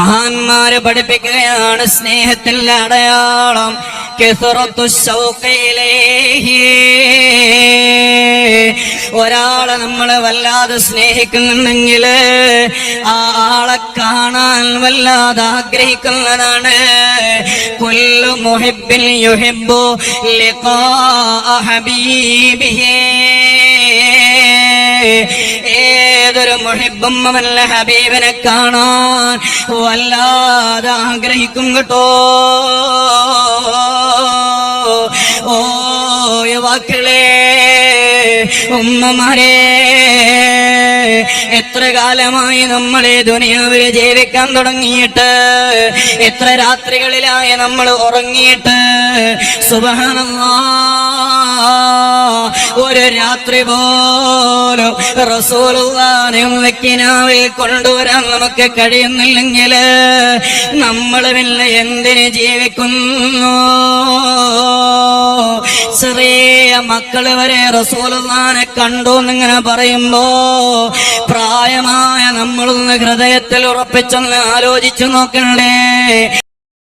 മഹാന്മാര് പഠിപ്പിക്കുകയാണ് സ്നേഹത്തിന്റെ അടയാളം കസറത്തു ശൗഖിലൈഹി. ഒരാളെ നമ്മള് വല്ലാതെ സ്നേഹിക്കുന്നുണ്ടെങ്കിൽ ആ ആളെ കാണാൻ വല്ലാതെ ആഗ്രഹിക്കുന്നതാണ്. കുല്ലു മുഹിബ്ബിൻ യുഹിബ്ബു ലിഖാ ഹബീബിഹി. ഏതൊരു മുഹിബ്ബും അവന്റെ ഹബീബിനെ കാണാൻ വല്ലാതെ ആഗ്രഹിക്കും കേട്ടോ. ഓ യുവാക്കളെ, ഉമ്മമാരെ, എത്ര കാലമായി നമ്മളെ ദുനിയാവിൽ ജീവിക്കാൻ തുടങ്ങിയിട്ട്, എത്ര രാത്രികളിലായി നമ്മൾ ഉറങ്ങിയിട്ട്. സുബ്ഹാനല്ലാഹ്, ഒരു രാത്രി പോലും റസൂലുള്ളാഹിനെ കിനാവിൽ കൊണ്ടുവരാൻ നമുക്ക് കഴിയുന്നില്ലെങ്കിൽ നമ്മൾ പിന്നെ എന്തിന് ജീവിക്കുന്നു? ചെറിയ മക്കള് വരെ റസൂലുള്ളാഹിനെ കണ്ടു എന്നിങ്ങനെ പറയുമ്പോ പ്രായമായ നമ്മളൊന്ന് ഹൃദയത്തിൽ ഉറപ്പിച്ചൊന്ന് ആലോചിച്ചു നോക്കണ്ടേ?